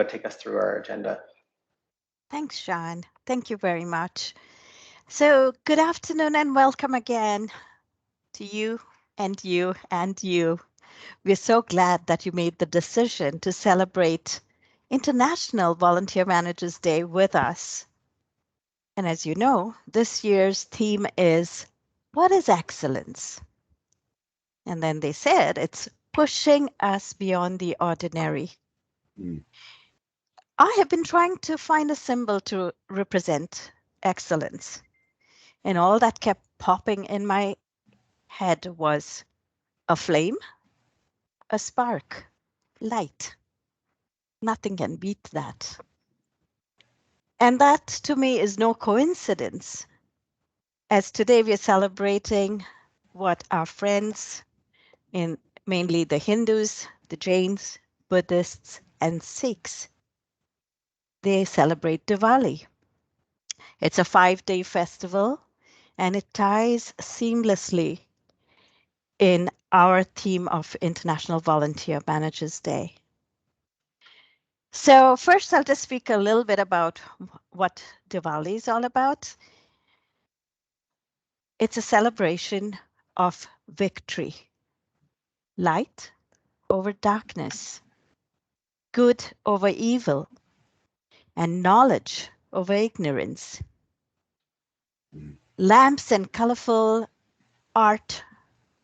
take us through our agenda. Thanks, Sean. Thank you very much. So, good afternoon and welcome again to you and you and you. We're so glad that you made the decision to celebrate International Volunteer Managers Day with us. And as you know, this year's theme is What is Excellence? And then they said it's pushing us beyond the ordinary. Mm. I have been trying to find a symbol to represent excellence. And all that kept popping in my head was a flame, a spark, light. Nothing can beat that. And that to me is no coincidence, as today we are celebrating what our friends in mainly the Hindus, the Jains, Buddhists, and Sikhs, they celebrate Diwali. It's a 5-day festival and it ties seamlessly in our theme of International Volunteer Managers Day. So first, I'll just speak a little bit about what Diwali is all about. It's a celebration of victory, light over darkness, good over evil, and knowledge over ignorance. Mm. Lamps and colorful art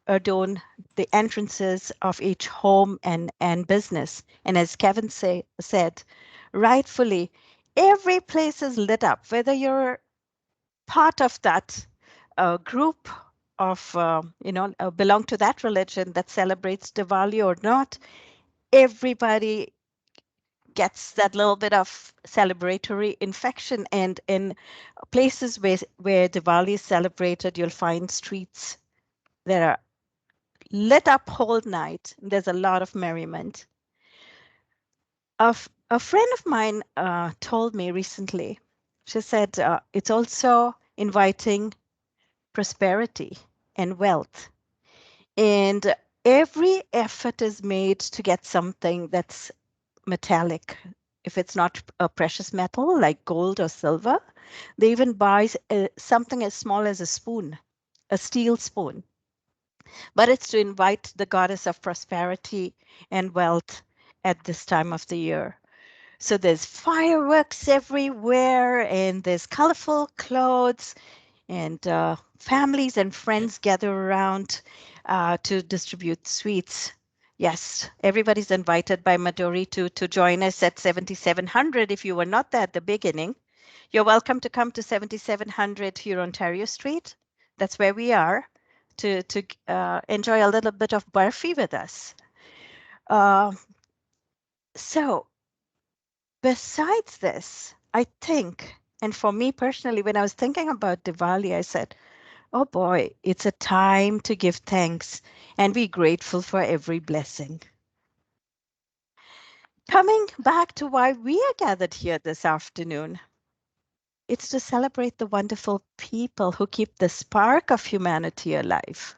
adorn the entrances of each home and business. And as Kevin said, rightfully, every place is lit up, whether you're part of that group of, belong to that religion that celebrates Diwali or not, everybody gets that little bit of celebratory infection. And in places where Diwali is celebrated, you'll find streets that are lit up whole night. There's a lot of merriment. A friend of mine told me recently, she said it's also inviting prosperity and wealth. And every effort is made to get something that's metallic. If it's not a precious metal like gold or silver, they even buy something as small as a spoon, a steel spoon. But it's to invite the goddess of prosperity and wealth at this time of the year. So there's fireworks everywhere, and there's colorful clothes, and families and friends gather around to distribute sweets. Yes, everybody's invited by Maduri to join us at 7700 if you were not there at the beginning. You're welcome to come to 7700 here, Ontario Street. That's where we are to enjoy a little bit of barfi with us. Uh, so besides this, I think, and for me personally, when I was thinking about Diwali, I said, oh boy, it's a time to give thanks and be grateful for every blessing. Coming back to why we are gathered here this afternoon, it's to celebrate the wonderful people who keep the spark of humanity alive.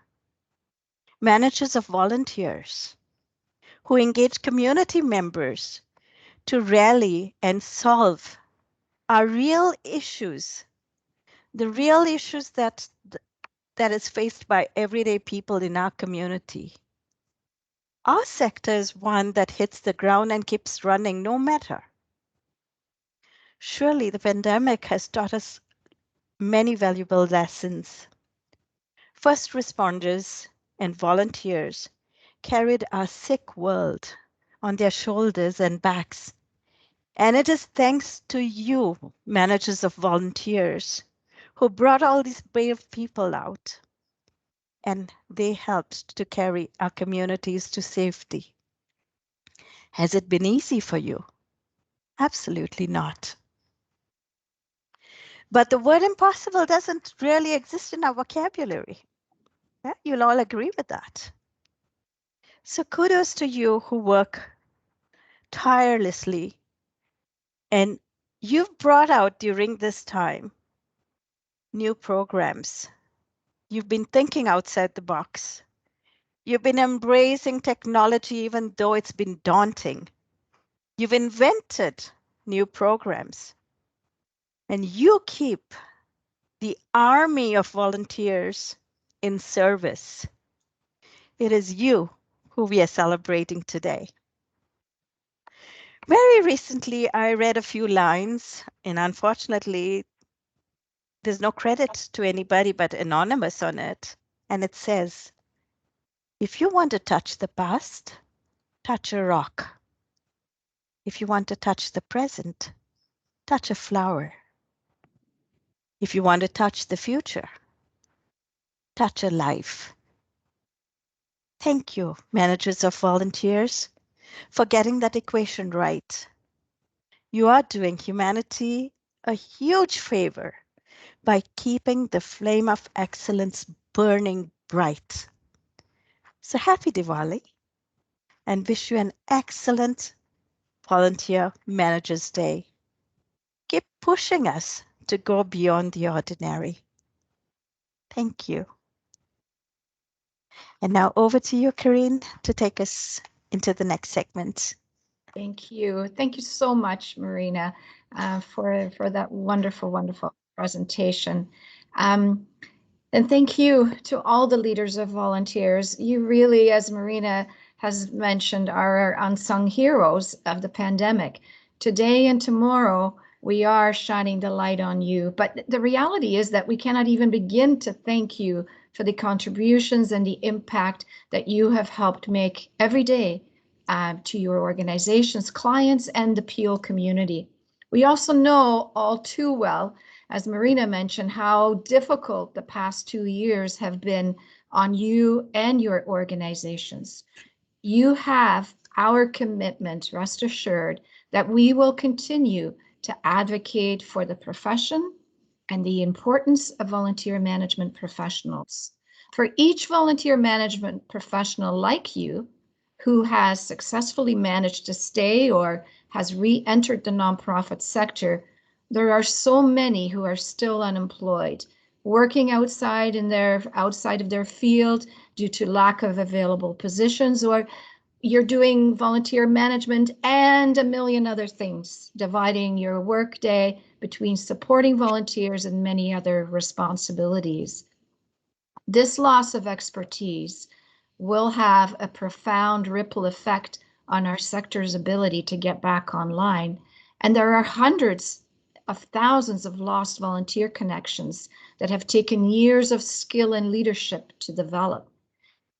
Managers of volunteers who engage community members to rally and solve our real issues, the real issues that is faced by everyday people in our community. Our sector is one that hits the ground and keeps running no matter. Surely the pandemic has taught us many valuable lessons. First responders and volunteers carried our sick world on their shoulders and backs. And it is thanks to you, managers of volunteers, who brought all these brave people out. And they helped to carry our communities to safety. Has it been easy for you? Absolutely not. But the word impossible doesn't really exist in our vocabulary. Yeah, you'll all agree with that. So kudos to you who work tirelessly and you've brought out during this time new programs. You've been thinking outside the box. You've been embracing technology even though it's been daunting. You've invented new programs, and you keep the army of volunteers in service. It is you who we are celebrating today. Very recently, I read a few lines, and unfortunately, there's no credit to anybody but anonymous on it. And it says, if you want to touch the past, touch a rock. If you want to touch the present, touch a flower. If you want to touch the future, touch a life. Thank you, managers of volunteers, for getting that equation right. You are doing humanity a huge favor by keeping the flame of excellence burning bright. So happy Diwali and wish you an excellent Volunteer Managers Day. Keep pushing us to go beyond the ordinary. Thank you. And now over to you, Karine, to take us into the next segment. Thank you. Thank you so much, Marina, for that wonderful, wonderful presentation. Um, and thank you to all the leaders of volunteers. You really, as Marina has mentioned, are our unsung heroes of the pandemic. Today and tomorrow, we are shining the light on you. But the reality is that we cannot even begin to thank you for the contributions and the impact that you have helped make every day to your organizations, clients, and the Peel community. We also know all too well, as Marina mentioned, how difficult the past 2 years have been on you and your organizations. You have our commitment, rest assured, that we will continue to advocate for the profession and the importance of volunteer management professionals. For each volunteer management professional like you, who has successfully managed to stay or has re-entered the nonprofit sector, there are so many who are still unemployed, working outside of their field due to lack of available positions, or you're doing volunteer management and a million other things, dividing your workday between supporting volunteers and many other responsibilities. This loss of expertise will have a profound ripple effect on our sector's ability to get back online. And there are hundreds of thousands of lost volunteer connections that have taken years of skill and leadership to develop.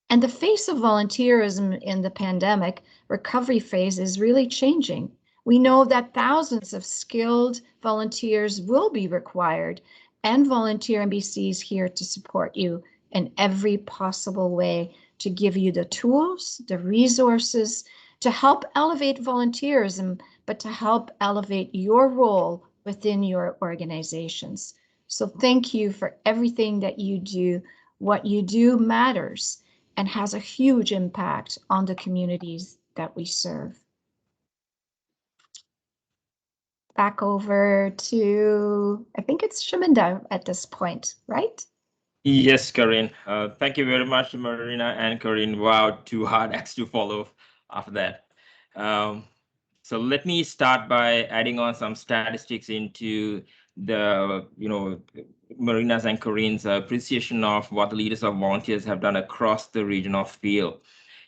And the face of volunteerism in the pandemic recovery phase is really changing. We know that thousands of skilled volunteers will be required, and Volunteer NBC is here to support you in every possible way to give you the tools, the resources to help elevate volunteerism, but to help elevate your role within your organizations. So thank you for everything that you do. What you do matters and has a huge impact on the communities that we serve. Back over to, I think it's Shaminda at this point, right? Yes, Corinne. Thank you very much, Marina and Corinne. Wow, two hard acts to follow after that. Um, so let me start by adding on some statistics into the, Marina's and Corinne's appreciation of what the leaders of volunteers have done across the region of Peel.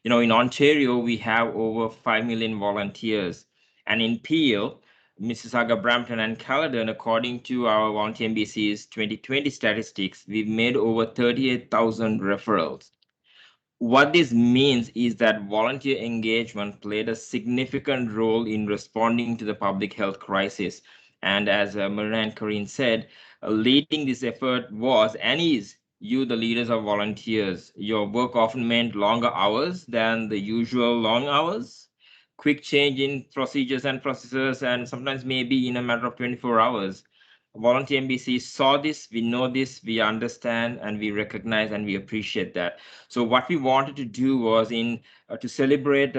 In Ontario, we have over 5 million volunteers, and in Peel, Mississauga, Brampton, and Caledon, according to our Volunteer NBC's 2020 statistics, we've made over 38,000 referrals. What this means is that volunteer engagement played a significant role in responding to the public health crisis. And as Marina and Corinne said, leading this effort was and is you, the leaders of volunteers. Your work often meant longer hours than the usual long hours, quick change in procedures and processes, and sometimes maybe in a matter of 24 hours. Volunteer NBC saw this, we know this, we understand, and we recognize and we appreciate that. So what we wanted to do was to celebrate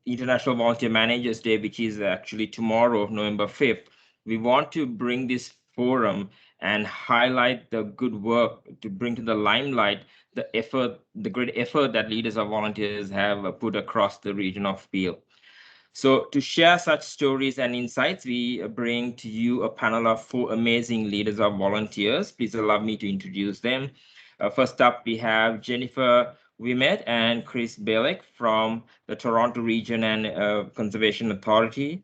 International Volunteer Managers Day, which is actually tomorrow, November 5th. We want to bring this forum and highlight the good work, to bring to the limelight the effort, the great effort that leaders of volunteers have put across the region of Peel. So to share such stories and insights, we bring to you a panel of 4 amazing leaders of volunteers. Please allow me to introduce them. First up, we have Jennifer Wimet and Chris Belick from the Toronto Region and Conservation Authority.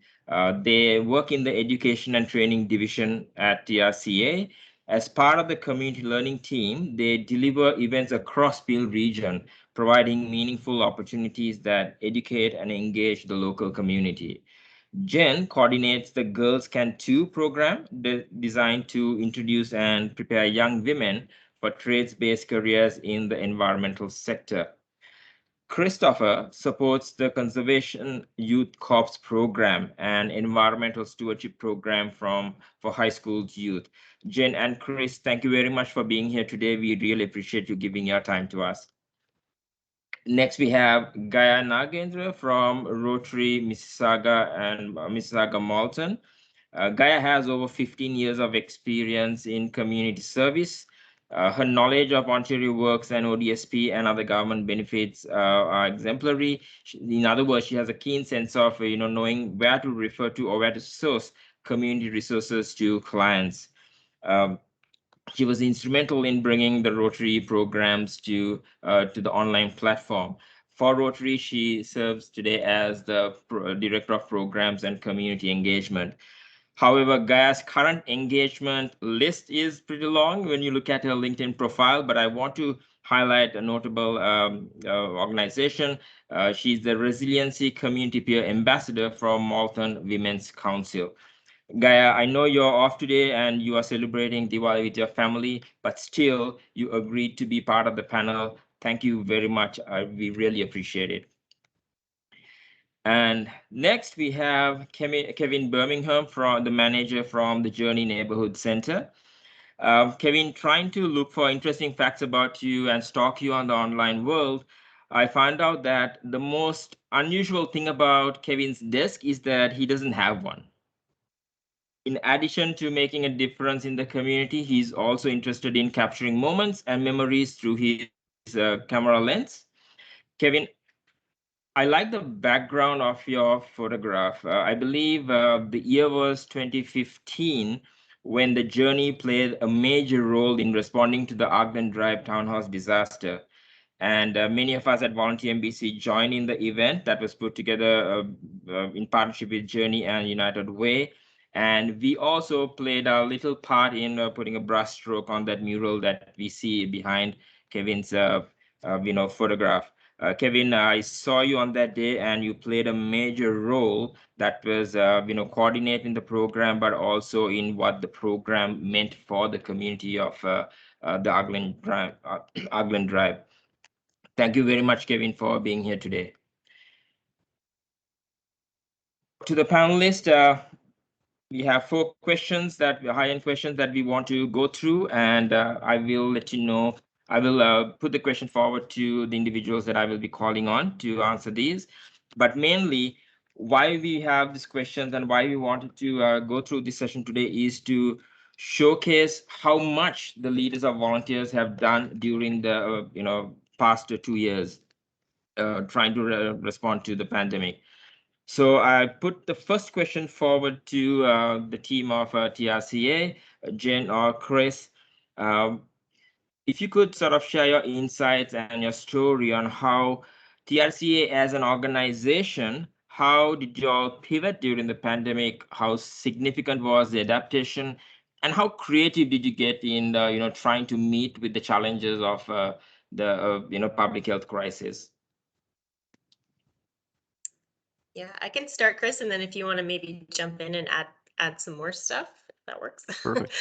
They work in the Education and Training Division at TRCA. As part of the community learning team, they deliver events across Peel region, providing meaningful opportunities that educate and engage the local community. Jen coordinates the Girls Can Too program designed to introduce and prepare young women for trades-based careers in the environmental sector. Christopher supports the Conservation Youth Corps program and environmental stewardship program for high school youth. Jen and Chris, thank you very much for being here today. We really appreciate you giving your time to us. Next, we have Gaya Nagendra from Rotary Mississauga and Mississauga Malton. Gaya has over 15 years of experience in community service. Her knowledge of Ontario Works and ODSP and other government benefits are exemplary. In other words, she has a keen sense of knowing where to refer to or where to source community resources to clients. She was instrumental in bringing the Rotary programs to the online platform. For Rotary, she serves today as the Director of Programs and Community Engagement. However, Gaia's current engagement list is pretty long when you look at her LinkedIn profile, but I want to highlight a notable organization. She's the Resiliency Community Peer Ambassador from Malton Women's Council. Gaia, I know you're off today and you are celebrating Diwali with your family, but still you agreed to be part of the panel. Thank you very much. We really appreciate it. And next we have Kevin Birmingham, from the manager from the Journey Neighborhood Center. Kevin, trying to look for interesting facts about you and stalk you on the online world, I found out that the most unusual thing about Kevin's desk is that he doesn't have one. In addition to making a difference in the community, he's also interested in capturing moments and memories through his camera lens. Kevin, I like the background of your photograph. I believe the year was 2015 when the Journey played a major role in responding to the Ogden Drive townhouse disaster. And many of us at Volunteer MBC joined in the event that was put together in partnership with Journey and United Way. And we also played a little part in putting a brush stroke on that mural that we see behind Kevin's photograph. Kevin, I saw you on that day and you played a major role that was, coordinating the program, but also in what the program meant for the community of the Ogden Drive. Ogden Drive. Thank you very much, Kevin, for being here today. To the panelists, we have 4 questions high-end questions that we want to go through, and I will let you know. I will put the question forward to the individuals that I will be calling on to answer these. But mainly, why we have these questions and why we wanted to go through this session today is to showcase how much the leaders of volunteers have done during the past 2 years, trying to respond to the pandemic. So I put the first question forward to the team of TRCA, Jen or Chris. If you could sort of share your insights and your story on how TRCA as an organization, how did you all pivot during the pandemic? How significant was the adaptation? And how creative did you get in trying to meet with the challenges of the public health crisis? Yeah, I can start, Chris, and then if you want to maybe jump in and add some more stuff, if that works. Perfect.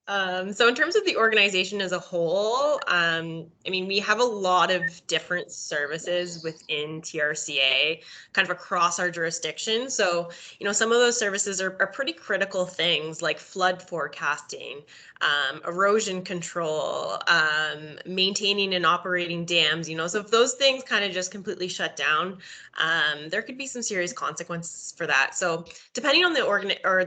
So in terms of the organization as a whole, I mean, we have a lot of different services within TRCA kind of across our jurisdiction. So, some of those services are pretty critical things like flood forecasting, erosion control, maintaining and operating dams, so if those things kind of just completely shut down, there could be some serious consequences for that. So depending on the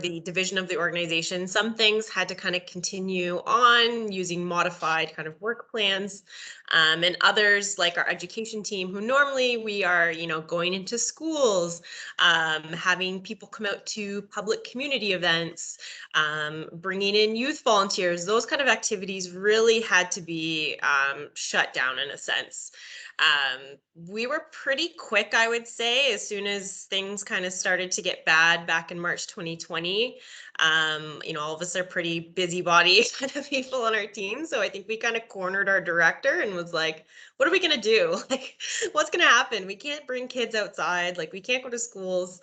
the division of the organization, some things had to kind of continue continue on using modified kind of work plans. And others like our education team, who normally we are, going into schools, having people come out to public community events, bringing in youth volunteers, those kind of activities really had to be shut down in a sense. We were pretty quick, I would say, as soon as things kind of started to get bad back in March 2020. All of us are pretty busybody kind of people on our team. So I think we kind of cornered our director and was like, what are we going to do? Like, what's going to happen? We can't bring kids outside. Like, we can't go to schools.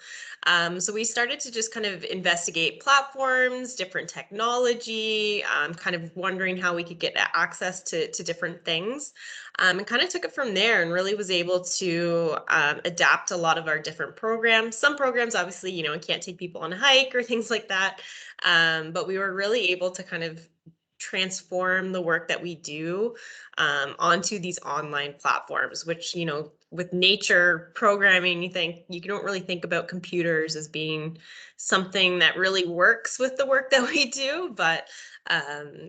So we started to just kind of investigate platforms, different technology, kind of wondering how we could get access to different things. And kind of took it from there and really was able to adapt a lot of our different programs. Some programs, obviously, can't take people on a hike or things like that. But we were really able to kind of transform the work that we do onto these online platforms, which, with nature programming, you don't really think about computers as being something that really works with the work that we do, but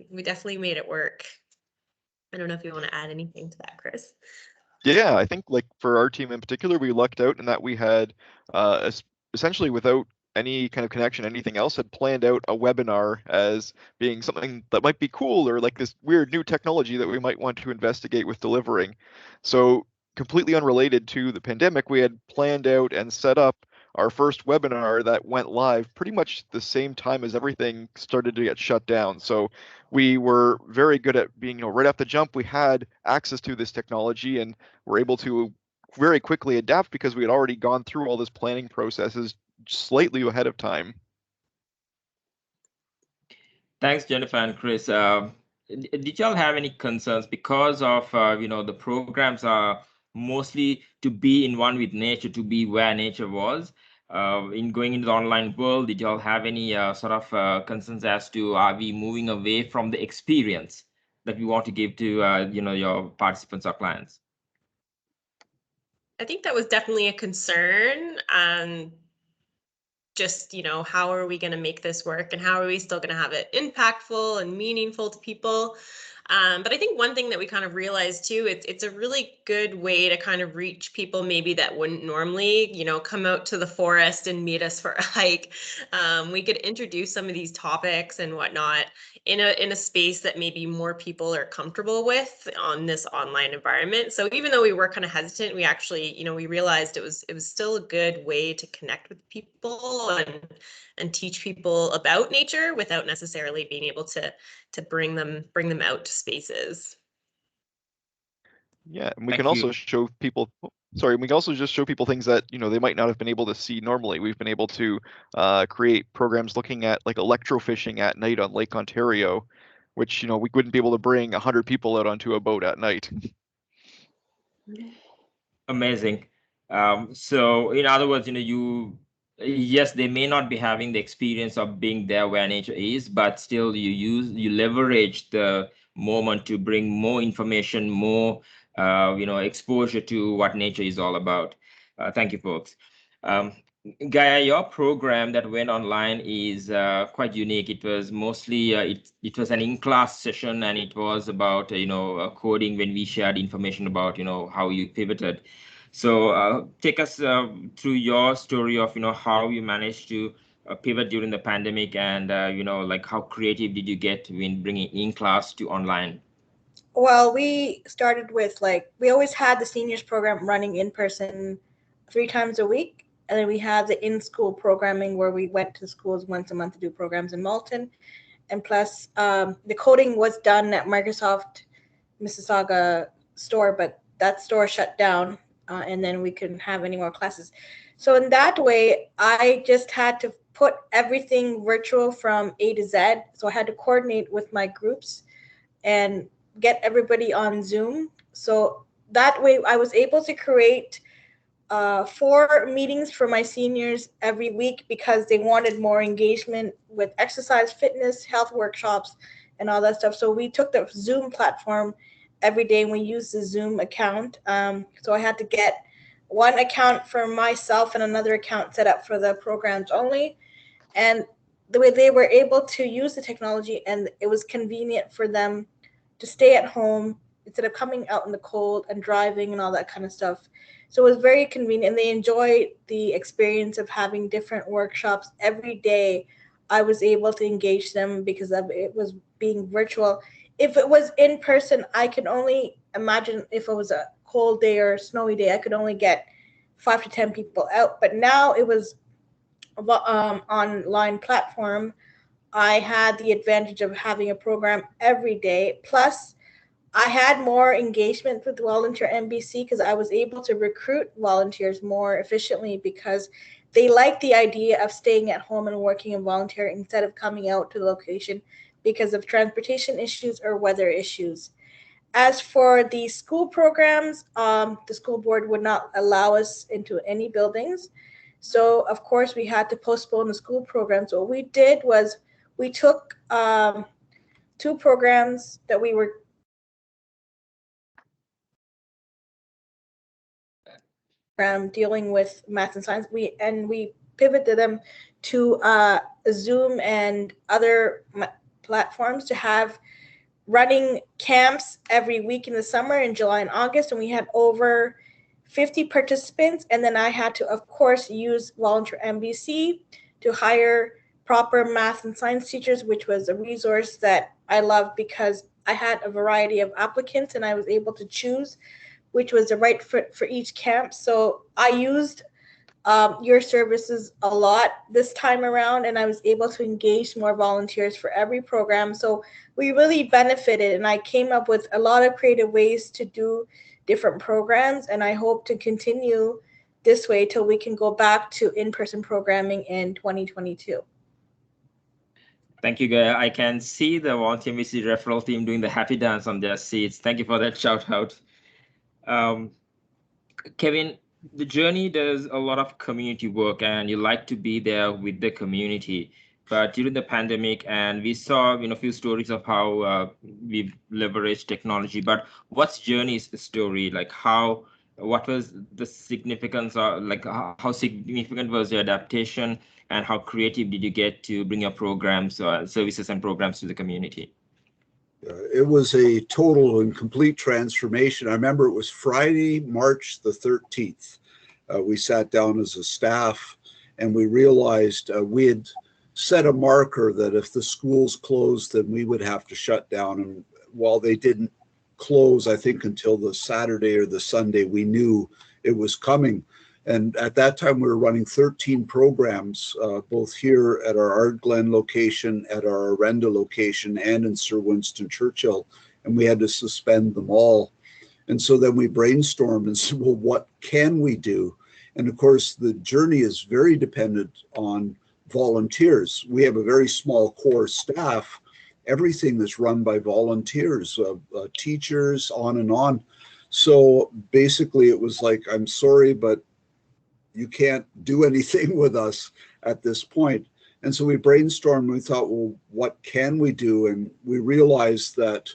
we definitely made it work. I don't know if you want to add anything to that, Chris. Yeah, I think like for our team in particular, we lucked out in that we had essentially without any kind of connection, anything else, had planned out a webinar as being something that might be cool or like this weird new technology that we might want to investigate with delivering. So completely unrelated to the pandemic, we had planned out and set up our first webinar that went live pretty much the same time as everything started to get shut down. So we were very good at being, right off the jump, we had access to this technology and were able to very quickly adapt because we had already gone through all this planning processes slightly ahead of time. Thanks, Jennifer and Chris. Did y'all have any concerns because of, the programs are mostly to be in one with nature, to be where nature was? In going into the online world, did y'all have any sort of concerns as to, are we moving away from the experience that we want to give to, your participants or clients? I think that was definitely a concern. Just, how are we going to make this work and how are we still going to have it impactful and meaningful to people? But I think one thing that we kind of realized too, it's a really good way to kind of reach people maybe that wouldn't normally, come out to the forest and meet us for a hike. We could introduce some of these topics and whatnot in a space that maybe more people are comfortable with on this online environment. So even though we were kind of hesitant, we actually, we realized it was still a good way to connect with people and teach people about nature without necessarily being able to bring them out to spaces. Yeah, and we can also show people, we can also just show people things that, they might not have been able to see normally. We've been able to create programs looking at like electrofishing at night on Lake Ontario, which, we wouldn't be able to bring 100 people out onto a boat at night. Amazing. So in other words, yes, they may not be having the experience of being there where nature is, but still you leverage the moment to bring more information, more exposure to what nature is all about. Thank you, folks. Gaia, your program that went online is quite unique. It was mostly it was an in-class session, and it was about coding when we shared information about how you pivoted. So take us through your story of how you managed to pivot during the pandemic, and like how creative did you get when bringing in-class to online? Well, we started with we always had the seniors program running in person 3 times a week. And then we had the in-school programming where we went to schools once a month to do programs in Malton. And plus, the coding was done at Microsoft Mississauga store, but that store shut down, and then we couldn't have any more classes. So in that way, I just had to put everything virtual from A to Z. So I had to coordinate with my groups and get everybody on Zoom. So that way I was able to create 4 meetings for my seniors every week because they wanted more engagement with exercise, fitness, health workshops, and all that stuff. So we took the Zoom platform every day and we used the Zoom account. So I had to get one account for myself and another account set up for the programs only. And the way they were able to use the technology, and it was convenient for them to stay at home instead of coming out in the cold and driving and all that kind of stuff. So it was very convenient, and they enjoyed the experience of having different workshops every day. I was able to engage them because of it was being virtual. If it was in person, I can only imagine if it was a cold day or a snowy day, I could only get 5 to 10 people out. But now it was online platform. I had the advantage of having a program every day. Plus, I had more engagement with Volunteer MBC because I was able to recruit volunteers more efficiently because they like the idea of staying at home and working and volunteering instead of coming out to the location because of transportation issues or weather issues. As for the school programs, the school board would not allow us into any buildings. So, of course, we had to postpone the school programs. What we did was we took 2 programs that we were dealing with math and science. We pivoted them to Zoom and other platforms to have running camps every week in the summer in July and August, and we had over 50 participants. And then I had to, of course, use Volunteer MBC to hire proper math and science teachers, which was a resource that I love because I had a variety of applicants and I was able to choose which was the right fit for each camp. So I used your services a lot this time around, and I was able to engage more volunteers for every program. So we really benefited, and I came up with a lot of creative ways to do different programs, and I hope to continue this way till we can go back to in-person programming in 2022. Thank you, Gaia. I can see the Volunteer MBC referral team doing the happy dance on their seats. Thank you for that shout out. Kevin, the journey does a lot of community work and you like to be there with the community. But during the pandemic, and we saw a few stories of how we've leveraged technology. But what's Journey's story? Like what was the significance, or like how significant was the adaptation, and how creative did you get to bring your programs, services and programs to the community? It was a total and complete transformation. I remember it was Friday, March the 13th. We sat down as a staff and we realized we had set a marker that if the schools closed, then we would have to shut down. And while they didn't close, I think until the Saturday or the Sunday, we knew it was coming. And at that time, we were running 13 programs, both here at our Ard Glen location, at our Arenda location, and in Sir Winston Churchill. And we had to suspend them all. And so then we brainstormed and said, well, what can we do? And of course, the journey is very dependent on volunteers. We have a very small core staff. Everything is run by volunteers, teachers, on and on. So basically, it was like, I'm sorry, but you can't do anything with us at this point. And so we brainstormed and we thought, well, what can we do? And we realized that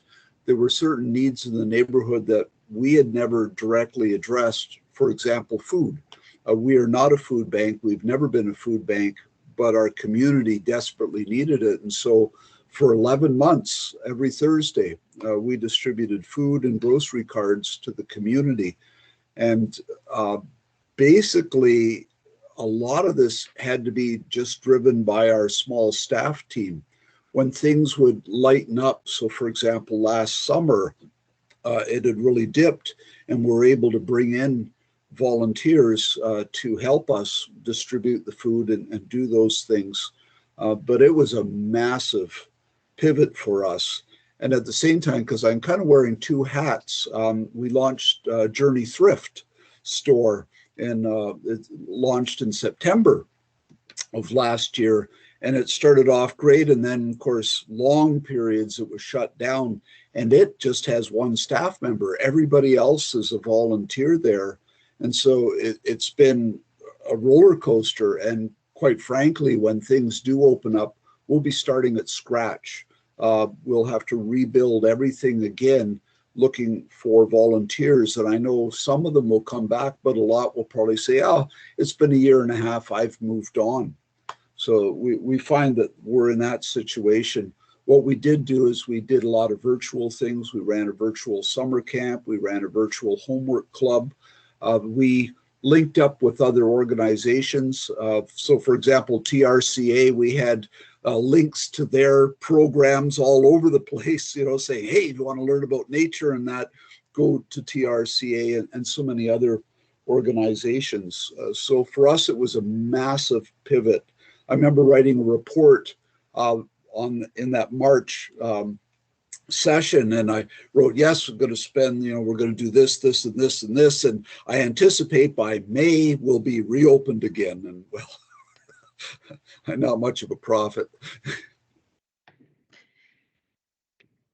there were certain needs in the neighborhood that we had never directly addressed. For example, food. We are not a food bank. We've never been a food bank, but our community desperately needed it. And so for 11 months, every Thursday, we distributed food and grocery cards to the community. And basically, a lot of this had to be just driven by our small staff team. When things would lighten up, so for example, last summer, it had really dipped, and we're able to bring in volunteers to help us distribute the food and do those things. But it was a massive pivot for us. And at the same time, because I'm kind of wearing 2 hats, we launched Journey Thrift store, and it launched in September of last year. And it started off great. And then, of course, long periods it was shut down. And it just has 1 staff member. Everybody else is a volunteer there. And so it's been a roller coaster. And quite frankly, when things do open up, we'll be starting at scratch. We'll have to rebuild everything again, looking for volunteers. And I know some of them will come back, but a lot will probably say, oh, it's been a year and a half, I've moved on. So we find that we're in that situation. What we did do is we did a lot of virtual things. We ran a virtual summer camp. We ran a virtual homework club. We linked up with other organizations. So, for example, TRCA, we had links to their programs all over the place, saying, hey, if you want to learn about nature and that, go to TRCA and so many other organizations. So for us, it was a massive pivot. I remember writing a report in that March session, and I wrote, yes, we're going to spend, we're going to do this, this, and this, and this, and I anticipate by May we'll be reopened again. And well, I'm not much of a prophet.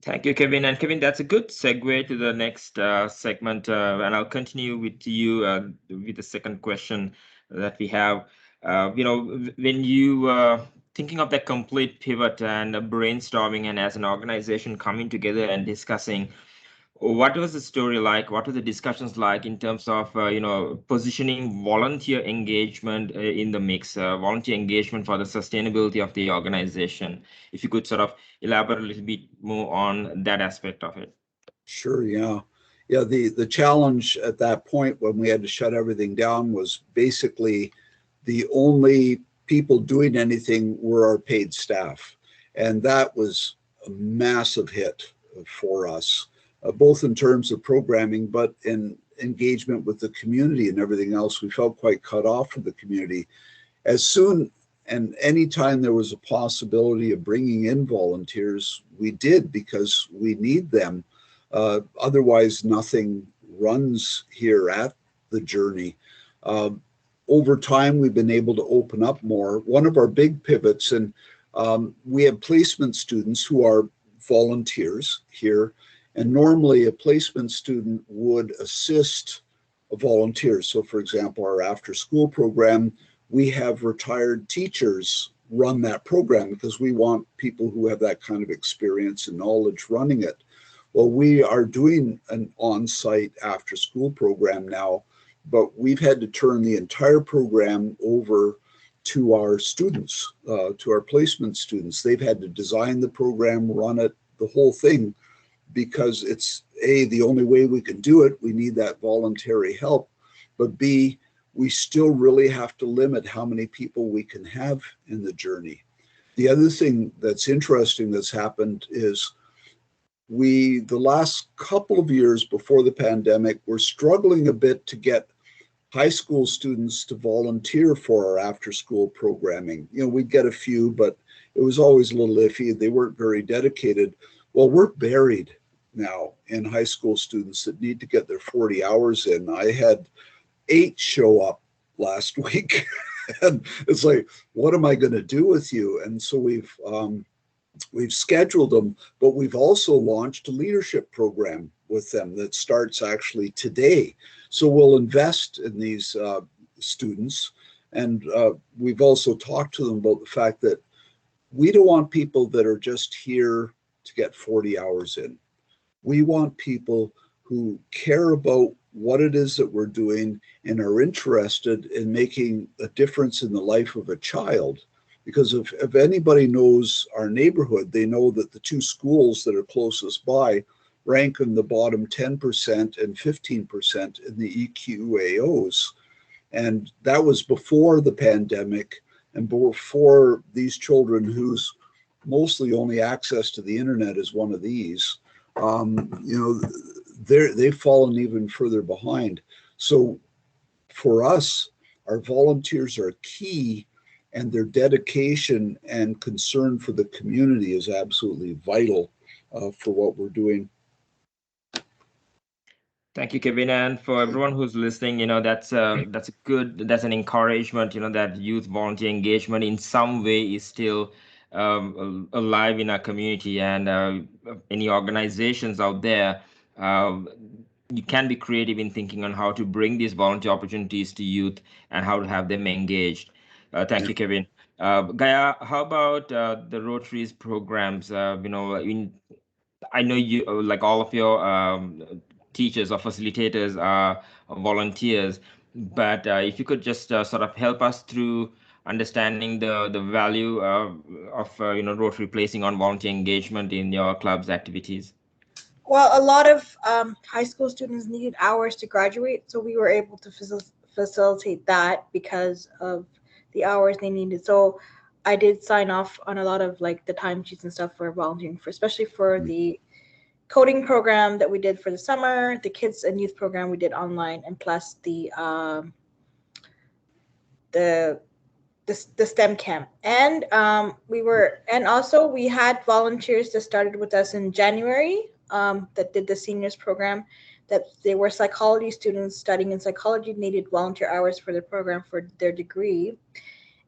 Thank you, Kevin. And Kevin, that's a good segue to the next segment. And I'll continue with you with the second question that we have. When you thinking of that complete pivot and brainstorming and as an organization coming together and discussing, what was the story like? What were the discussions like in terms of positioning volunteer engagement in the mix, volunteer engagement for the sustainability of the organization? If you could sort of elaborate a little bit more on that aspect of it. Sure, yeah. Yeah, the challenge at that point when we had to shut everything down was basically the only people doing anything were our paid staff. And that was a massive hit for us. Both in terms of programming, but in engagement with the community and everything else. We felt quite cut off from the community. As soon and anytime there was a possibility of bringing in volunteers, we did, because we need them. Otherwise, nothing runs here at the Journey. Over time, we've been able to open up more. One of our big pivots, and we have placement students who are volunteers here. And normally a placement student would assist a volunteer. So for example, our after school program, we have retired teachers run that program because we want people who have that kind of experience and knowledge running it. Well, we are doing an on-site after school program now, but we've had to turn the entire program over to our students, to our placement students. They've had to design the program, run it, the whole thing, because it's the only way we can do it. We need that voluntary help, but B, we still really have to limit how many people we can have in the Journey. The other thing that's interesting that's happened is the last couple of years before the pandemic, we're struggling a bit to get high school students to volunteer for our after school programming. We'd get a few, but it was always a little iffy. They weren't very dedicated. Well, we're buried now in high school students that need to get their 40 hours in. I had 8 show up last week. And it's like, what am I going to do with you? And so we've scheduled them, but we've also launched a leadership program with them that starts actually today. So we'll invest in these students. And we've also talked to them about the fact that we don't want people that are just here to get 40 hours in. We want people who care about what it is that we're doing and are interested in making a difference in the life of a child. Because if anybody knows our neighborhood, they know that the 2 schools that are closest by rank in the bottom 10% and 15% in the EQAOs. And that was before the pandemic and before these children whose mostly only access to the internet is one of these, they've fallen even further behind. So for us, our volunteers are key, and their dedication and concern for the community is absolutely vital for what we're doing. Thank you, Kevin. And for everyone who's listening, that's an encouragement, that youth volunteer engagement in some way is still alive in our community. And any organizations out there, you can be creative in thinking on how to bring these volunteer opportunities to youth and how to have them engaged. Thank you, Kevin. Gaia, how about the Rotary's programs? I know you, like all of your teachers or facilitators are volunteers, but if you could just sort of help us through understanding the value of Rotary placing on volunteer engagement in your club's activities? Well, a lot of high school students needed hours to graduate, so we were able to facilitate that because of the hours they needed. So I did sign off on a lot of like the timesheets and stuff for volunteering for, especially for the coding program that we did for the summer, the kids and youth program we did online, and plus the the STEM camp. And also we had volunteers that started with us in January that did the seniors program. That they were psychology students studying in psychology, needed volunteer hours for their program for their degree,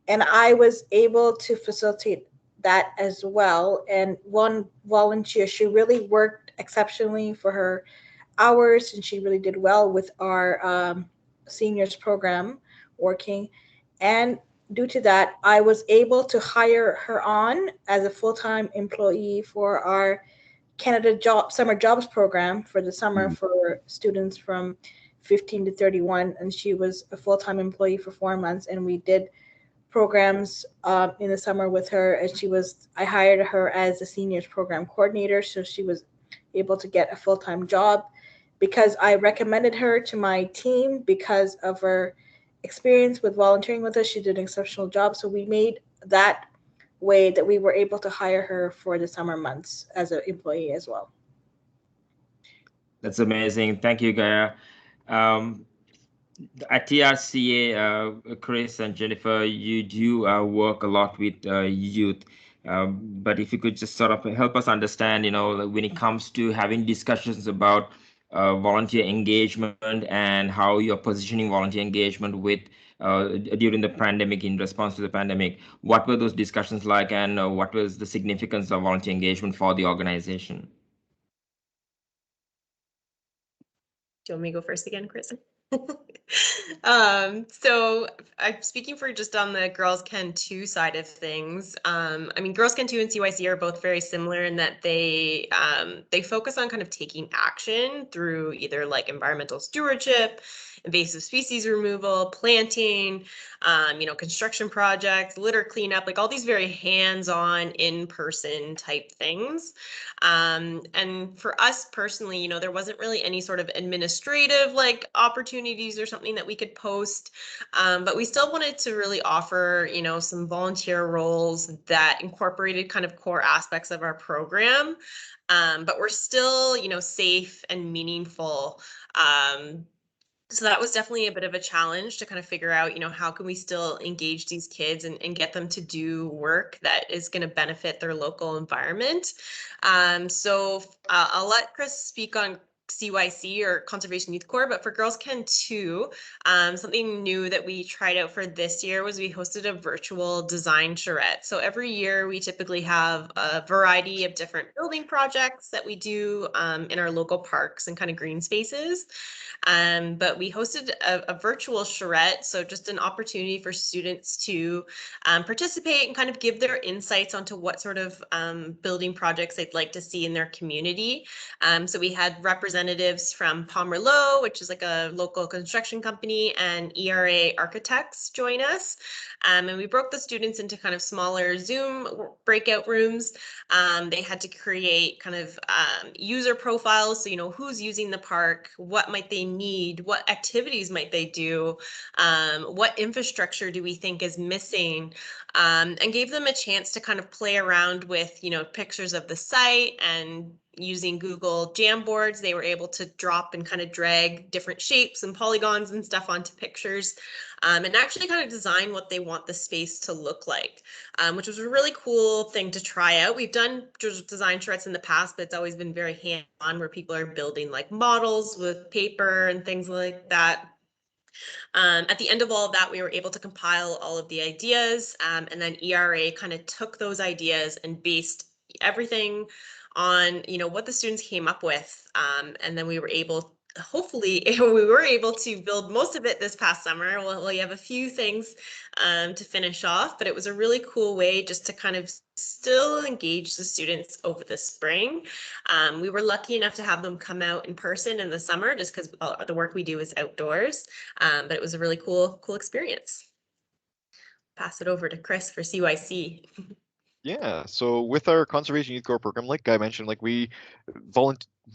and I was able to facilitate that as well. And one volunteer, she really worked exceptionally for her hours, and she really did well with our seniors program working. And due to that, I was able to hire her on as a full-time employee for our Canada Summer Jobs program for the summer for students from 15 to 31. And she was a full-time employee for 4 months, and we did programs in the summer with her. And I hired her as a seniors program coordinator, so she was able to get a full-time job because I recommended her to my team because of her experience with volunteering with us. She did an exceptional job, so we made that way that we were able to hire her for the summer months as an employee as well. That's amazing. Thank you, Gaia. At TRCA, Chris and Jennifer, you do work a lot with youth. But if you could just sort of help us understand, when it comes to having discussions about volunteer engagement and how you're positioning volunteer engagement with during the pandemic, in response to the pandemic, what were those discussions like, and what was the significance of volunteer engagement for the organization? Do you want me to go first again, Chris? So I'm speaking for just on the Girls Can 2 side of things. I mean, Girls Can 2 and CYC are both very similar in that they focus on kind of taking action through either like environmental stewardship, invasive species removal, planting, construction projects, litter cleanup, like all these very hands-on, in-person type things. And for us personally, there wasn't really any sort of administrative like opportunities or something that we could post, but we still wanted to really offer, some volunteer roles that incorporated kind of core aspects of our program, but we're still, safe and meaningful. So that was definitely a bit of a challenge to kind of figure out, how can we still engage these kids and get them to do work that is going to benefit their local environment. So I'll let Chris speak on CYC or Conservation Youth Corps, but for Girls Can 2, something new that we tried out for this year was we hosted a virtual design charrette. So every year we typically have a variety of different building projects that we do in our local parks and kind of green spaces. But we hosted a virtual charrette, so just an opportunity for students to participate and kind of give their insights onto what sort of building projects they'd like to see in their community. So we had representatives from Pomerleau, which is like a local construction company, and ERA Architects join us. And we broke the students into kind of smaller Zoom breakout rooms. They had to create kind of user profiles, so who's using the park, what might they need, what activities might they do, what infrastructure do we think is missing, and gave them a chance to kind of play around with, pictures of the site. And using Google Jamboards, they were able to drop and kind of drag different shapes and polygons and stuff onto pictures, and actually kind of design what they want the space to look like, which was a really cool thing to try out. We've done design charrettes in the past, but it's always been very hands-on, where people are building like models with paper and things like that. At the end of all of that, we were able to compile all of the ideas, and then ERA kind of took those ideas and based everything on, what the students came up with, and then we were able, hopefully, we were able to build most of it this past summer. We have a few things to finish off, but it was a really cool way just to kind of still engage the students over the spring. We were lucky enough to have them come out in person in the summer, just because the work we do is outdoors, but it was a really cool experience. pass it over to Chris for CYC. Yeah, so with our Conservation Youth Corps program, like Guy mentioned, like we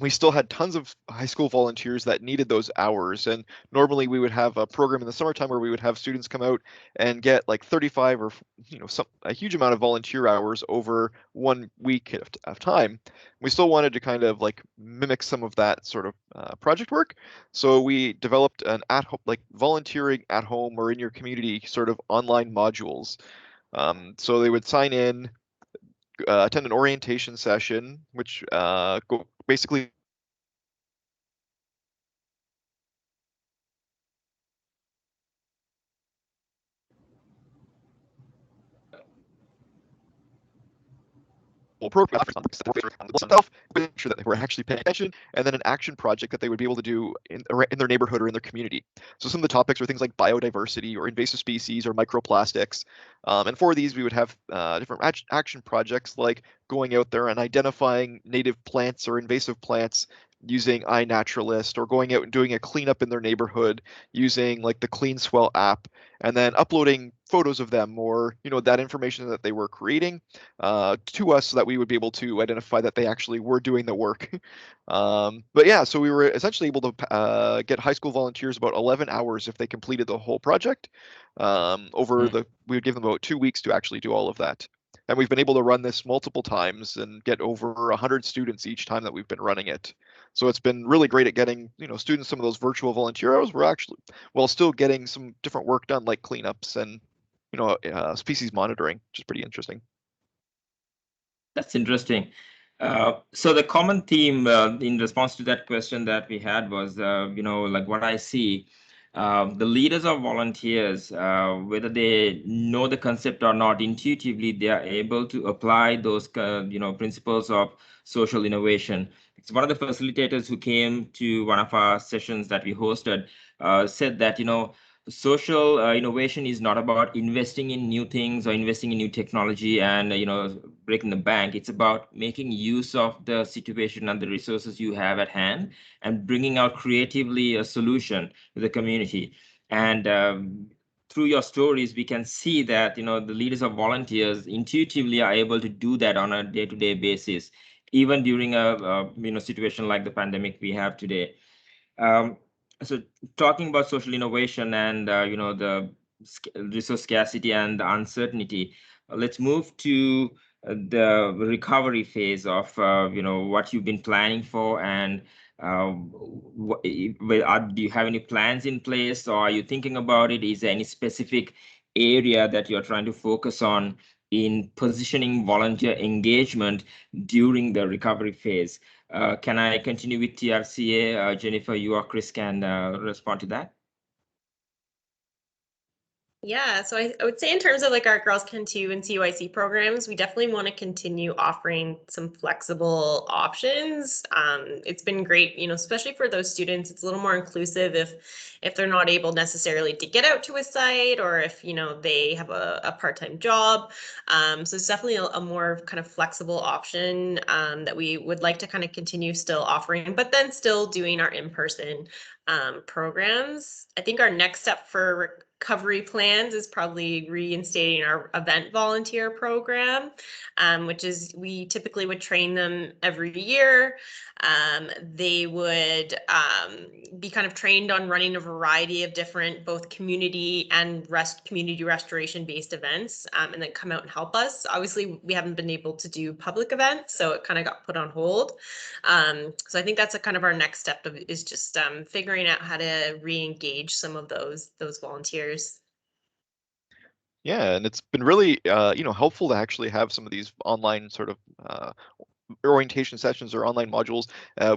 still had tons of high school volunteers that needed those hours. And normally we would have a program in the summertime where we would have students come out and get like 35 or a huge amount of volunteer hours over 1 week of time. We still wanted to kind of like mimic some of that sort of project work. So we developed an at-home, like volunteering at home or in your community sort of online modules. So they would sign in, attend an orientation session, which basically program itself, make sure that they were actually paying attention, and then an action project that they would be able to do in their neighborhood or in their community. So some of the topics are things like biodiversity or invasive species or microplastics. And for these, we would have different action projects like going out there and identifying native plants or invasive plants using iNaturalist, or going out and doing a cleanup in their neighborhood using like the Clean Swell app, and then uploading photos of them or that information that they were creating to us so that we would be able to identify that they actually were doing the work. But yeah, so we were essentially able to get high school volunteers about 11 hours if they completed the whole project. We would give them about 2 weeks to actually do all of that. And we've been able to run this multiple times and get over 100 students each time that we've been running it. So it's been really great at getting students some of those virtual volunteer hours. We're actually, while still getting some different work done like cleanups and species monitoring, which is pretty interesting. That's interesting. So the common theme in response to that question that we had was, like what I see, the leaders of volunteers, whether they know the concept or not, intuitively they are able to apply those, principles of social innovation. It's one of the facilitators who came to one of our sessions that we hosted, said that, social innovation is not about investing in new things or investing in new technology and breaking the bank. It's about making use of the situation and the resources you have at hand and bringing out creatively a solution to the community. And through your stories, we can see that the leaders of volunteers intuitively are able to do that on a day-to-day basis, even during a situation like the pandemic we have today. So talking about social innovation and the resource scarcity and the uncertainty, let's move to the recovery phase of what you've been planning for, and do you have any plans in place, or are you thinking about it? Is there any specific area that you're trying to focus on in positioning volunteer engagement during the recovery phase? Can I continue with TRCA? Jennifer, you or Chris can respond to that. Yeah, so I would say in terms of like our Girls Can Too and CYC programs, we definitely want to continue offering some flexible options. It's been great, especially for those students. It's a little more inclusive if they're not able necessarily to get out to a site, or if they have a part-time job. So it's definitely a more kind of flexible option that we would like to kind of continue still offering, but then still doing our in-person programs. I think our next step for recovery plans is probably reinstating our event volunteer program, which is we typically would train them every year. They would be kind of trained on running a variety of different both community and community restoration based events, and then come out and help us. Obviously, we haven't been able to do public events, so it kind of got put on hold. So I think that's a kind of our next step is just figuring out how to re-engage some of those volunteers. Yeah, and it's been really helpful to actually have some of these online sort of orientation sessions or online modules.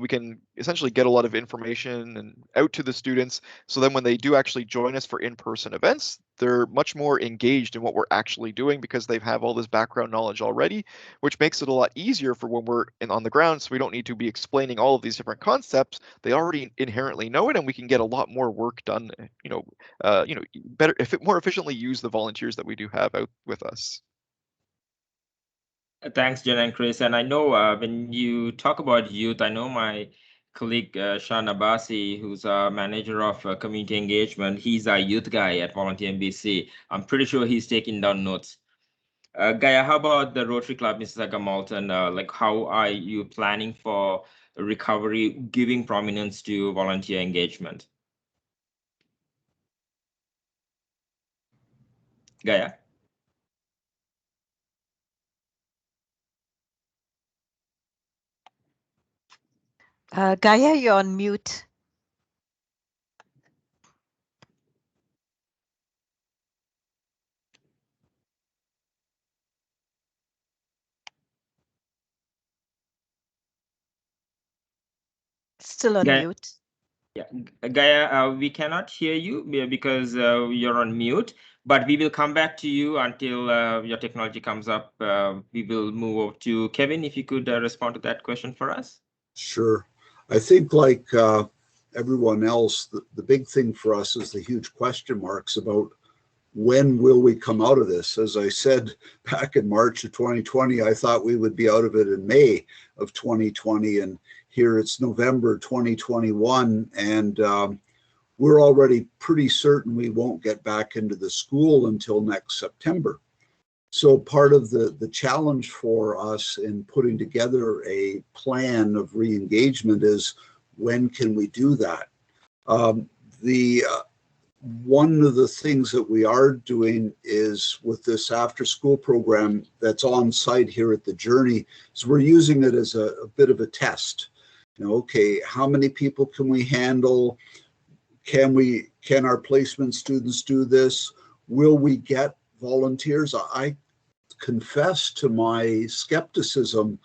We can essentially get a lot of information and out to the students, so then when they do actually join us for in-person events, they're much more engaged in what we're actually doing because they have all this background knowledge already, which makes it a lot easier for when we're on the ground, so we don't need to be explaining all of these different concepts. They already inherently know it, and we can get a lot more work done, better, more efficiently use the volunteers that we do have out with us. Thanks, Jen and Chris. And I know when you talk about youth, I know my colleague Sean Abasi, who's our manager of community engagement. He's our youth guy at Volunteer MBC. I'm pretty sure he's taking down notes. Gaia, how about the Rotary Club Mississauga Malton? Like, how are you planning for recovery, giving prominence to volunteer engagement? Gaia? Gaia, you're on mute. Still on Gaia? mute. Yeah, Gaia, we cannot hear you because you're on mute, but we will come back to you until your technology comes up. We will move over to Kevin, if you could respond to that question for us. Sure. I think like everyone else, the big thing for us is the huge question marks about when will we come out of this? As I said back in March of 2020, I thought we would be out of it in May of 2020, and here it's November 2021, and we're already pretty certain we won't get back into the school until next September. So part of the challenge for us in putting together a plan of re-engagement is, when can we do that? One of the things that we are doing is with this after school program that's on site here at the Journey, is we're using it as a bit of a test. You know, okay, how many people can we handle? Can our placement students do this? Will we get volunteers? I confess to my skepticism.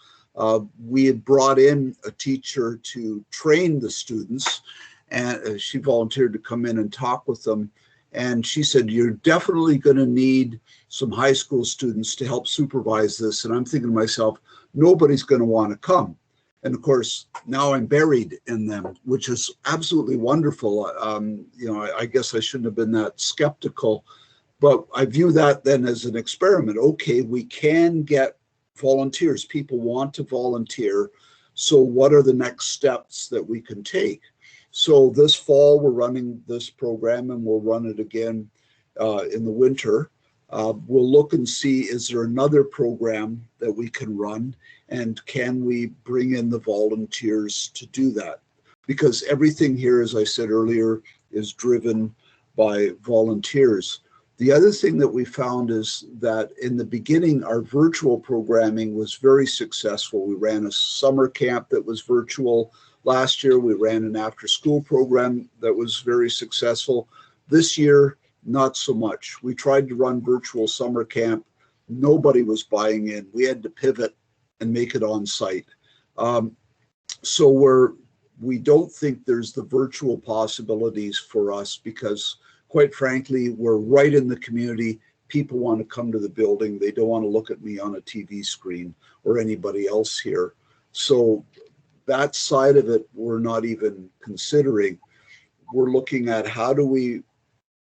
We had brought in a teacher to train the students, and she volunteered to come in and talk with them. And she said, you're definitely going to need some high school students to help supervise this. And I'm thinking to myself, nobody's going to want to come. And of course, now I'm buried in them, which is absolutely wonderful. You know, I guess I shouldn't have been that skeptical, but I view that then as an experiment. Okay, we can get volunteers. People want to volunteer. So what are the next steps that we can take? So this fall, we're running this program, and we'll run it again in the winter. We'll look and see, is there another program that we can run, and can we bring in the volunteers to do that? Because everything here, as I said earlier, is driven by volunteers. The other thing that we found is that in the beginning, our virtual programming was very successful. We ran a summer camp that was virtual. Last year, we ran an after-school program that was very successful. This year, not so much. We tried to run virtual summer camp. Nobody was buying in. We had to pivot and make it on site. So we don't think there's the virtual possibilities for us because, quite frankly, we're right in the community. People want to come to the building. They don't want to look at me on a TV screen or anybody else here. So that side of it, we're not even considering. We're looking at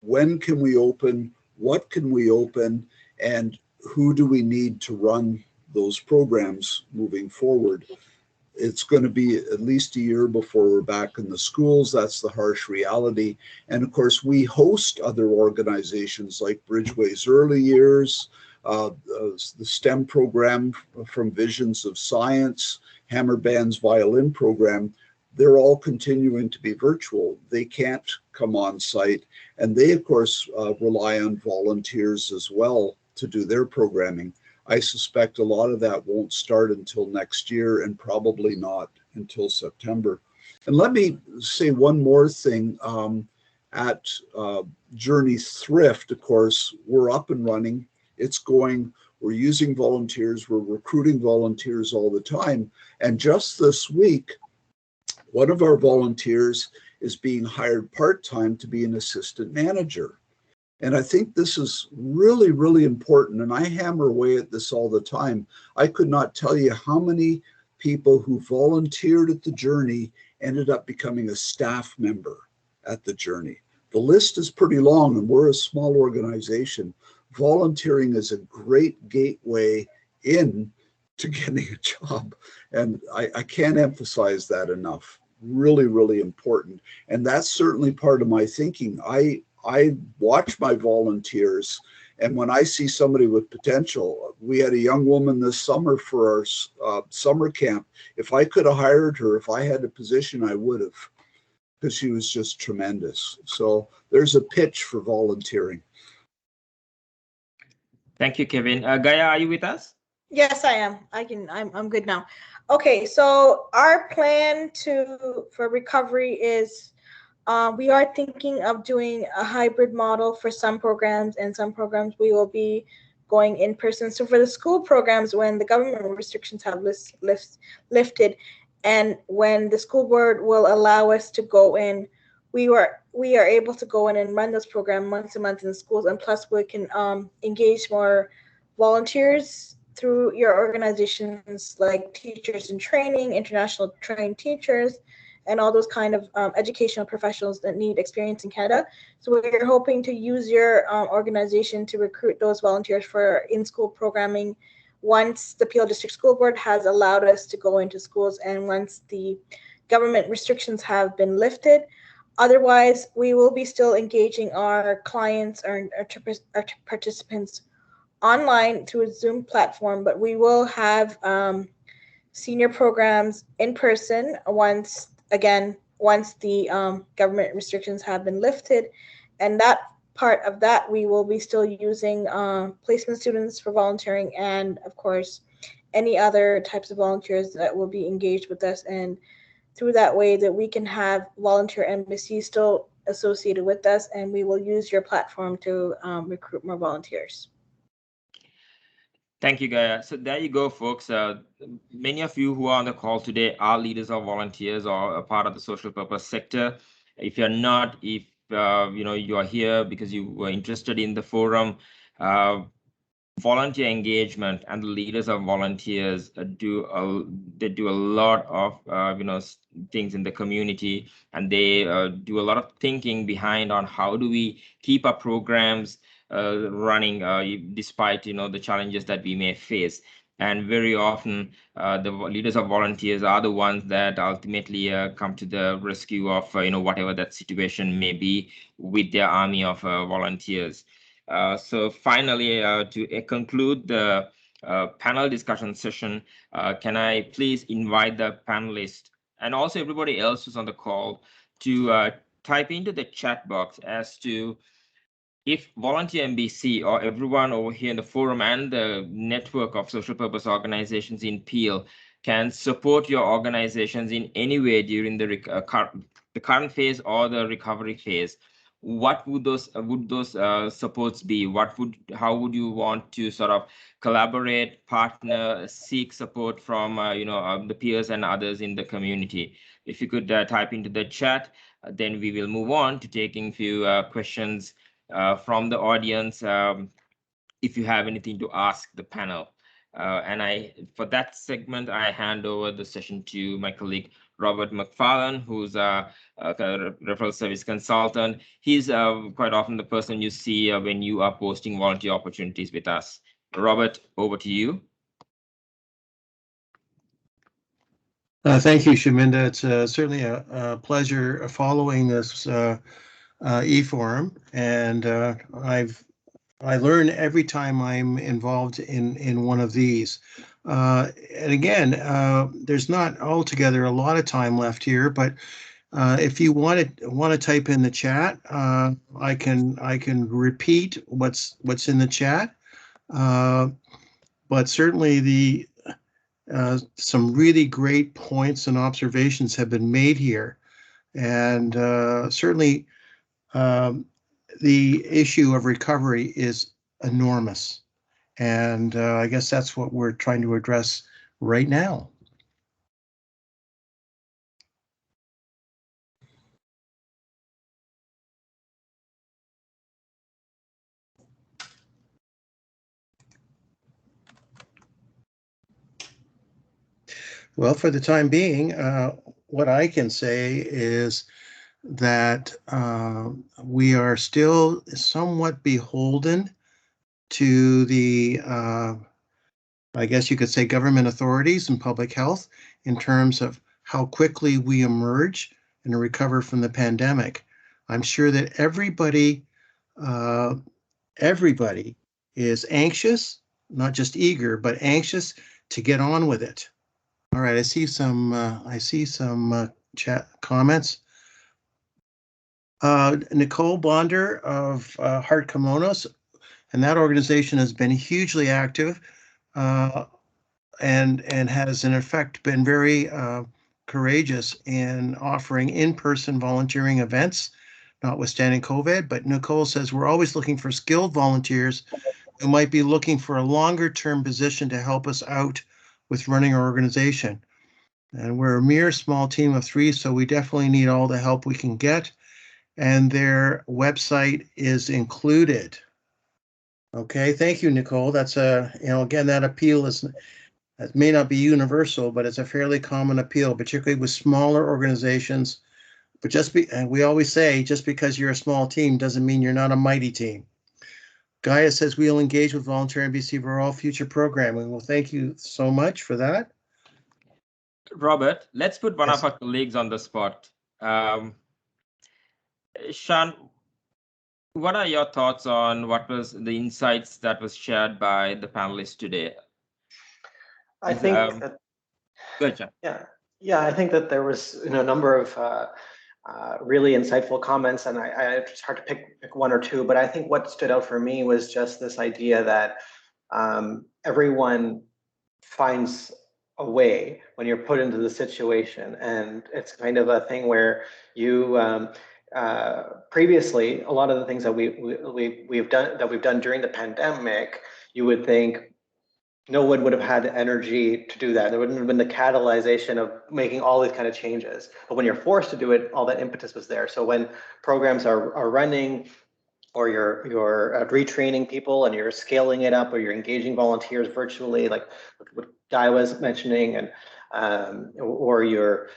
when can we open, what can we open, and who do we need to run those programs moving forward. It's going to be at least a year before we're back in the schools. That's the harsh reality. And of course, we host other organizations like Bridgeway's Early Years, the STEM program from Visions of Science, Hammer Band's violin program. They're all continuing to be virtual. They can't come on site. And they, of course, rely on volunteers as well to do their programming. I suspect a lot of that won't start until next year, and probably not until September. And let me say one more thing. At Journey Thrift, of course, we're up and running. It's going. We're using volunteers. We're recruiting volunteers all the time. And just this week, one of our volunteers is being hired part-time to be an assistant manager. And I think this is really, really important. And I hammer away at this all the time. I could not tell you how many people who volunteered at the Journey ended up becoming a staff member at the Journey. The list is pretty long, and we're a small organization. Volunteering is a great gateway in to getting a job. And I can't emphasize that enough. really, really important. And that's certainly part of my thinking. I watch my volunteers, and when I see somebody with potential, we had a young woman this summer for our summer camp. If I could have hired her, if I had a position, I would have, because she was just tremendous. So there's a pitch for volunteering. Thank you, Kevin. Gaia, are you with us? Yes, I am. I'm good now. Okay, so our plan for recovery is we are thinking of doing a hybrid model for some programs, and some programs we will be going in person. So for the school programs, when the government restrictions have lifted, and when the school board will allow us to go in, we are able to go in and run this program once a month in the schools, and plus we can engage more volunteers through your organizations like Teachers in Training, international trained teachers, and all those kind of educational professionals that need experience in Canada. So we're hoping to use your organization to recruit those volunteers for in-school programming once the Peel District School Board has allowed us to go into schools and once the government restrictions have been lifted. Otherwise, we will be still engaging our clients or our participants online through a Zoom platform, but we will have senior programs in person once the government restrictions have been lifted. And that part of that, we will be still using placement students for volunteering, and of course, any other types of volunteers that will be engaged with us. And through that way that we can have volunteer embassies still associated with us, and we will use your platform to recruit more volunteers. Thank you, Gaia. So there you go, folks. Many of you who are on the call today are leaders or volunteers or a part of the social purpose sector. If you're not, if you are here because you were interested in the forum, volunteer engagement and the leaders of volunteers do a lot of things in the community, and they do a lot of thinking behind on how do we keep our programs running despite the challenges that we may face. And very often the leaders of volunteers are the ones that ultimately come to the rescue of whatever that situation may be with their army of volunteers. So finally, to conclude the panel discussion session, can I please invite the panelists and also everybody else who's on the call to type into the chat box as to if Volunteer MBC or everyone over here in the forum and the network of social purpose organizations in Peel can support your organizations in any way during the current phase or the recovery phase. What would those supports be? How would you want to sort of collaborate, partner, seek support from the peers and others in the community? If you could type into the chat, then we will move on to taking few questions from the audience, if you have anything to ask the panel. And for that segment, I hand over the session to my colleague, Robert McFarlane, who's a referral service consultant. He's quite often the person you see when you are posting volunteer opportunities with us. Robert, over to you. Thank you, Shaminda. It's certainly a pleasure following this e-forum, and I learn every time I'm involved in one of these. And again, there's not altogether a lot of time left here, but if you want to type in the chat, I can repeat what's in the chat. But certainly some really great points and observations have been made here, and certainly the issue of recovery is enormous, and I guess that's what we're trying to address right now. Well, for the time being, what I can say is that we are still somewhat beholden to the, I guess you could say, government authorities and public health in terms of how quickly we emerge and recover from the pandemic. I'm sure that everybody is anxious, not just eager, but anxious to get on with it. All right, I see some chat comments. Nicole Bonder of Heart Kimonos, and that organization has been hugely active and has in effect been very courageous in offering in-person volunteering events, notwithstanding COVID. But Nicole says we're always looking for skilled volunteers who might be looking for a longer-term position to help us out with running our organization. And we're a mere small team of 3, so we definitely need all the help we can get. And their website is included. Okay, thank you, Nicole. That's again, that appeal that may not be universal, but it's a fairly common appeal, particularly with smaller organizations. But and we always say, just because you're a small team doesn't mean you're not a mighty team. Gaia says we'll engage with Volunteer NBC for all future programming. Well, thank you so much for that. Robert, let's put one of our colleagues on the spot. Sean, what are your thoughts on what was the insights that was shared by the panelists today? I think that, good, Sean. Yeah, I think that there was a number of really insightful comments, and it's hard to pick one or two, but I think what stood out for me was just this idea that everyone finds a way when you're put into the situation, and it's kind of a thing where you previously, a lot of the things that we've done during the pandemic, you would think no one would have had the energy to do that. There wouldn't have been the catalyzation of making all these kind of changes. But when you're forced to do it, all that impetus was there. So when programs are running, or you're retraining people and you're scaling it up, or you're engaging volunteers virtually, like what Guy was mentioning, and or you're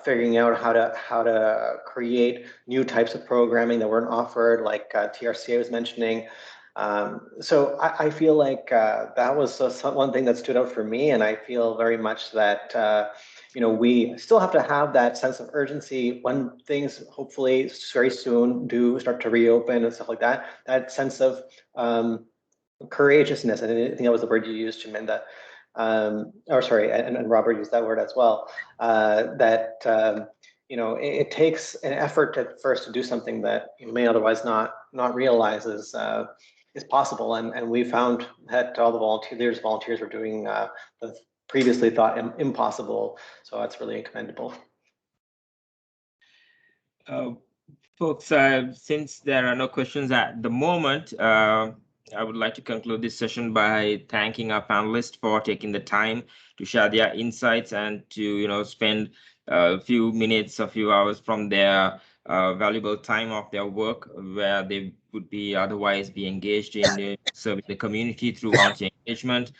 figuring out how to create new types of programming that weren't offered, like TRCA was mentioning. So I feel like that was one thing that stood out for me, and I feel very much that we still have to have that sense of urgency when things hopefully very soon do start to reopen and stuff like that. That sense of courageousness, and I think that was the word you used, Jaminda, or sorry, and Robert used that word as well. It takes an effort at first to do something that you may otherwise not realize is possible, and we found that all the volunteers were doing the previously thought impossible. So that's really commendable. Folks, since there are no questions at the moment, I would like to conclude this session by thanking our panelists for taking the time to share their insights and to spend a few minutes, a few hours from their valuable time of their work, where they would be otherwise be engaged in serving the community through volunteer engagement.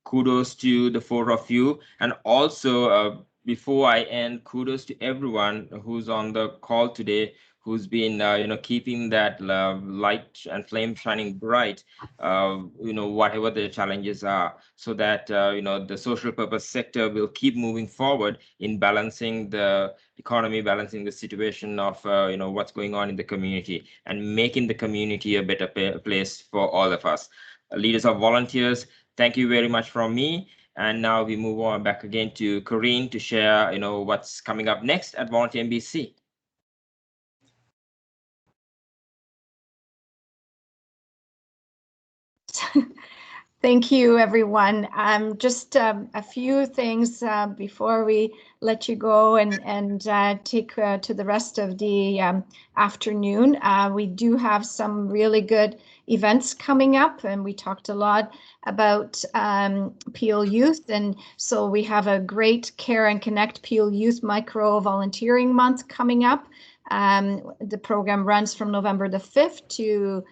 Kudos to the 4 of you, and also before I end, kudos to everyone who's on the call today, who's been keeping that light and flame shining bright, whatever the challenges are, so that the social purpose sector will keep moving forward in balancing the economy, balancing the situation of what's going on in the community, and making the community a better place for all of us. Leaders of volunteers, thank you very much from me. And now we move on back again to Corinne to share, what's coming up next at Volunteer NBC. Thank you, everyone. Just a few things before we let you go and take to the rest of the afternoon. We do have some really good events coming up, and we talked a lot about Peel Youth, and so we have a great Care and Connect Peel Youth Micro Volunteering Month coming up. The program runs from November the 5th to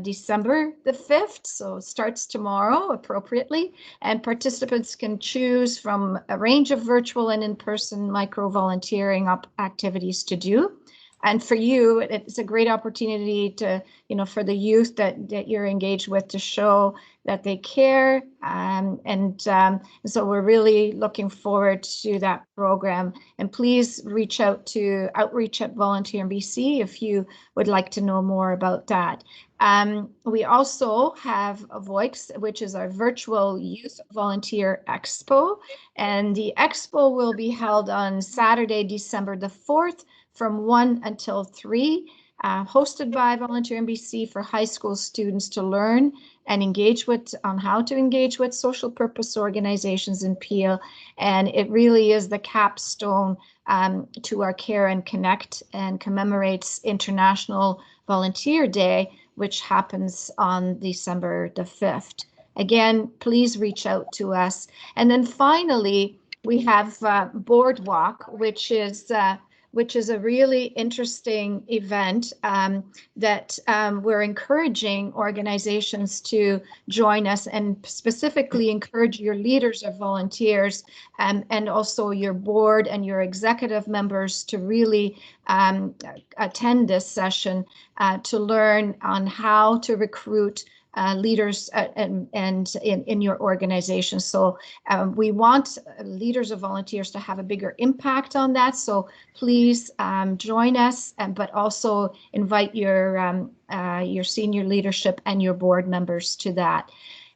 December the 5th, so it starts tomorrow appropriately, and participants can choose from a range of virtual and in-person micro volunteering activities to do. And for you, it's a great opportunity to, for the youth that you're engaged with, to show that they care. So we're really looking forward to that program. And please reach out to Outreach at Volunteer in BC if you would like to know more about that. We also have VOIX, which is our virtual youth volunteer expo. And the expo will be held on Saturday, December the 4th from 1 until 3, hosted by Volunteer in BC for high school students to learn and engage with on how to engage with social purpose organizations in Peel. And it really is the capstone to our Care and Connect, and commemorates International Volunteer Day, which happens on December the 5th. Again, please reach out to us. And then finally, we have Boardwalk, which is a really interesting event that we're encouraging organizations to join us, and specifically encourage your leaders or volunteers and also your board and your executive members to really attend this session to learn on how to recruit leaders and in your organization. So we want leaders or volunteers to have a bigger impact on that. So please join us, but also invite your senior leadership and your board members to that.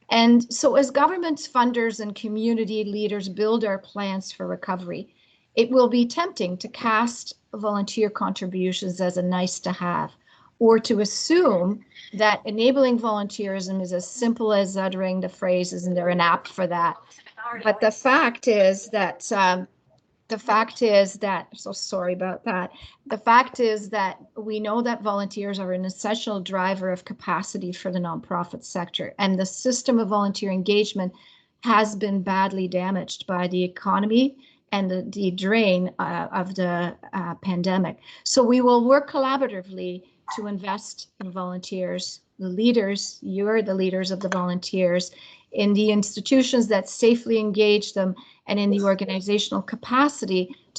And so as governments, funders, and community leaders build our plans for recovery, it will be tempting to cast volunteer contributions as a nice to have, or to assume that enabling volunteerism is as simple as uttering the phrase, "Isn't there an app for that?" But the fact is that, so sorry about that. The fact is that we know that volunteers are an essential driver of capacity for the nonprofit sector, and the system of volunteer engagement has been badly damaged by the economy and the drain of the pandemic. So we will work collaboratively to invest in volunteers, the leaders, you're the leaders of the volunteers, in the institutions that safely engage them, and in the organizational capacity to